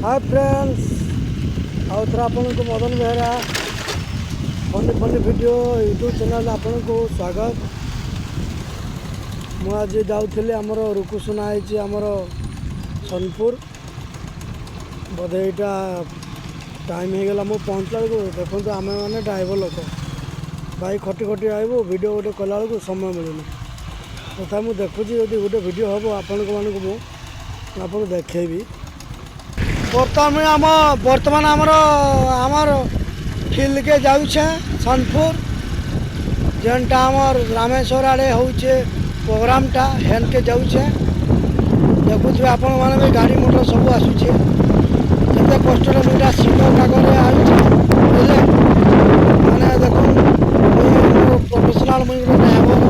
Hi friends आउथरा आपण को Madan Behera funny funny video YouTube channel आपण को स्वागत। मु आज जाऊँगी आमर रुकुसुना है आमर सोनपुर बोधे यहाँ टाइम हो गला मु पहुँचला बेलू देखो आम मैंने ड्राइवर लोक भाई खटी खटी आइबू वीडियो गोटे कला बेलू समय मिलूनी तथा मुझे देखुची यदि गोटे वीडियो हम आपण को देखेबी। बर्तमान आमर फिल्ड के जाऊे सोनपुर जेनटा आमर रामेश्वर आड़े होचे प्रोग्रामटा हेन के जाऊे देखुए आपण मैंने भी गाड़ी मोटर सब आसूचे जिते कष्ट मुझा शीत कागज आए मैंने देख प्रोफेसनाल मुझे ड्राइवर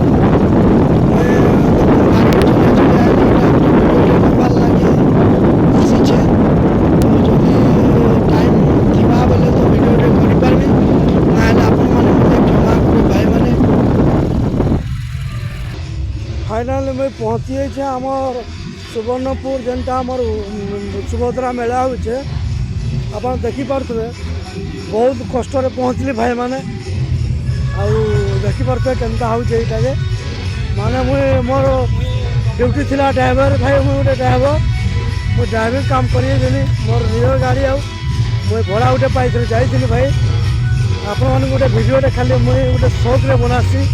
फाइनाल में पहुँची जाइए आमर सुवर्णपुर जेनटा आमर सुभद्रा मेला होचे आप देखिपे बहुत कष्ट पहुँचली भाई मैंने देखिपे केनता होटे माने मुझे मोर ड्यूटी थिला ड्राइवर भाई मुझे गोटे ड्राइवर मुझे ड्राइविंग काम करी मोर निज गाड़ी मुझे भड़ा गोटे पाई जाइली भाई आपण गोटे वीडियोटे खाली मुझे गोटे शौक बनासी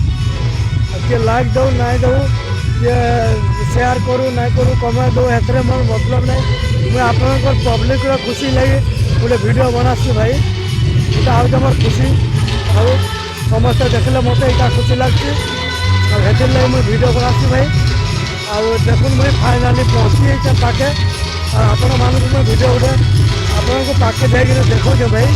किए लाइक दो ना दो किए शेयर करूँ ना करूँ कमेंट दो एथरे मोर मतलब ना मुझे आप पब्लिक खुशी लगे गोटे वीडियो बनासी भाई यहाँ हूँ मोर खुशी और समस्त देखले मत यहाँ खुशी लगती लगे मुझे वीडियो बनासी भाई और देखो मुझे फाइनाली पहुँची जाइए पाके आपण मानक मैं वीडियो गोटे आपण को पाके जाकर देखो भाई।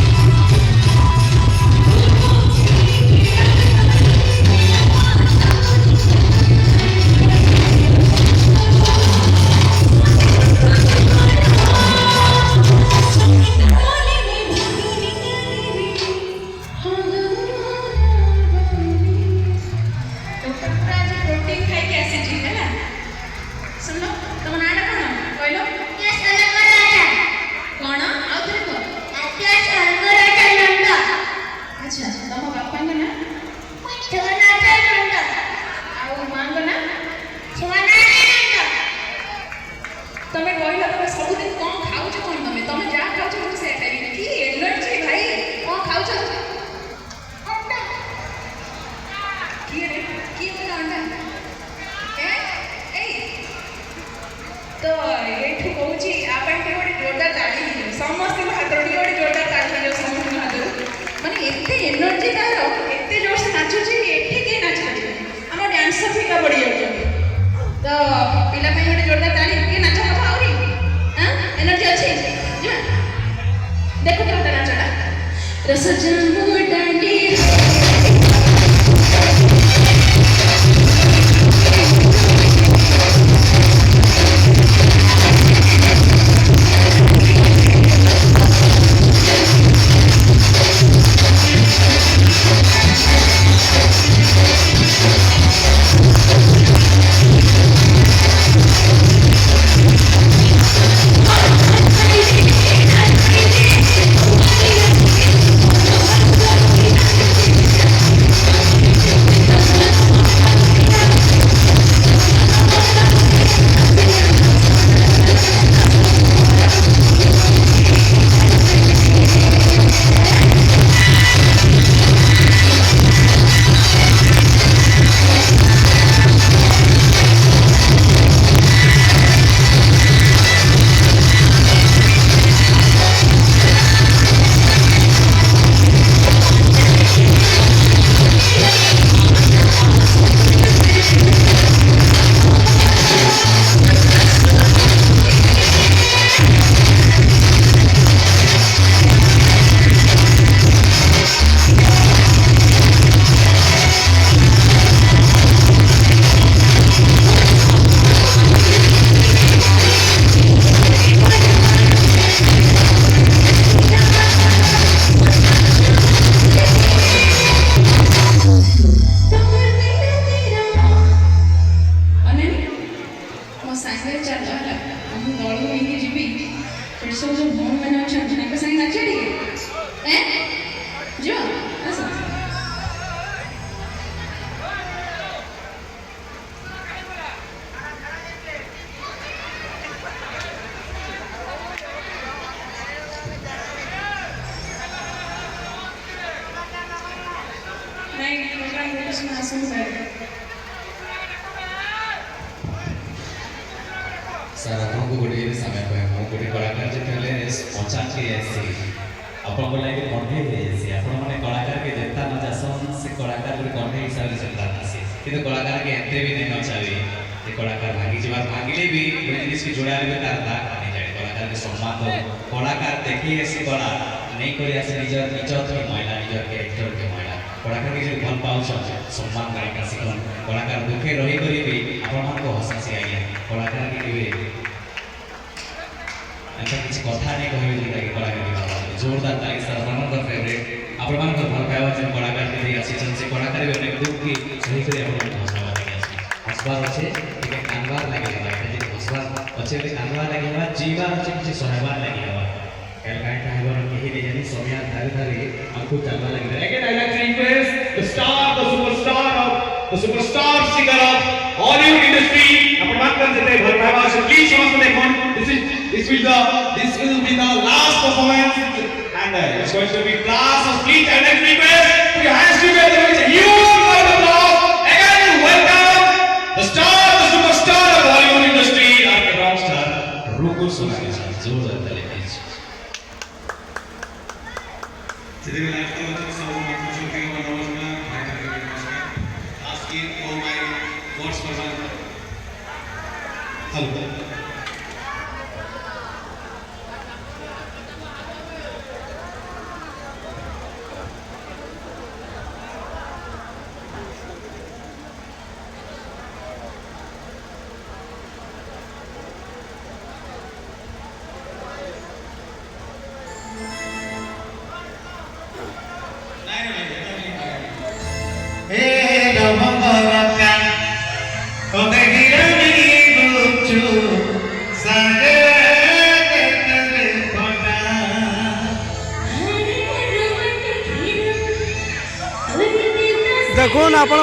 तो ये कहूँ आपण के गोटे जोरदार ताली समस्त हाथ गोटे जोरदार ताली समस्त हाथ माने एते एनर्जी तार एते जोर से नाचुची एठी के नाच हम डांसर फिका पड़ी जाउछ तो पिला पे गोटे जोरदार ताली के नाच हम आउरी हां एनर्जी अछि जा देखो तो नाचडा रस जन्म डांडी सब जो भौण मैंने अच्छा ना संग नाचड़ी हैं जो ऐसा नहीं प्रोग्राम कुछ ना सुन सकते ସାର୍ ଆପଣଙ୍କୁ ଗୋଟିଏ ସମୟ କହେ ମୁଁ ଗୋଟେ କଳାକାର ଯେତେବେଳେ ପଚାଶି ଆସି ଆପଣଙ୍କ ଲାଗି କଣ୍ଢେଇ ହେଇଯାଇଛି ଆପଣମାନେ କଳାକାରକେ ଯେନ୍ତା ନ ଯାସନ୍ ସେ କଳାକାର ଗୋଟେ କଣ୍ଢେଇ ହିସାବରେ ଯେନ୍ତା ଆସି କିନ୍ତୁ କଳାକାରକେ ଏତେ ବି ନାଇଁ ନଚାବି ସେ କଳାକାର ଭାଙ୍ଗିଯିବାର ଭାଙ୍ଗିଲେ ବି ଗୋଟେ ଜିନିଷକେ ଯୋଡ଼ାରେ ବି ତାର ଦାଗ ଭାଙ୍ଗିଯାଏ କଳାକାରକେ ସମ୍ମାନ ଦେବ କଳାକାର ଦେଖି ଆସି କଳା ନେଇ କରି ଆସି ନିଜର ଇଜ୍ଜତକେ ମହିଳା ନିଜର କ୍ୟାରେକ୍ଟରକେ ମହିଳା କଳାକାରକେ ଯଦି ଭଲ ପାଉଛନ୍ ସମ୍ମାନ କଳାକାର ଶିଖନ୍ କଳାକାର ଦୁଃଖେ ରହିକରି ବି ଆପଣମାନଙ୍କୁ ହସାସି ଆଜ୍ଞା କଳାକାରକେ କେବେ ऐसा किसी कथा नहीं कहे जोटाकि कलाकार के बारे जोरदार ताली सर आपनकर फेवरेट आपनकर भल पाइबा जे कलाकार के दिया सीजन से कलाकार भी अनेक दुख की सही करे आपन हसवा लगे हसबार अच्छे ठीक कानवार लगे बा जे हसबार अच्छे भी कानवार लगे बा जीवा अच्छे किसी सहबार लगे बा कल काई कहबो केही नहीं जानी सोमिया धारे धारे हमको चलवा लगे again I like to request the star the superstar singer of Hollywood industry आपनकर जते भल पाइबा से प्लीज समस्त देखन this will be the last performance and it's going to be class of please and next request put your hands together with a huge round of applause again welcome the star the superstar of Hollywood industry our rock star Rukul Sonali ji जोरदार ताली please today we like to सब मंचों के नमस्कार भाई बहनों के नमस्कार asking all my God's person hello देखो ना अपन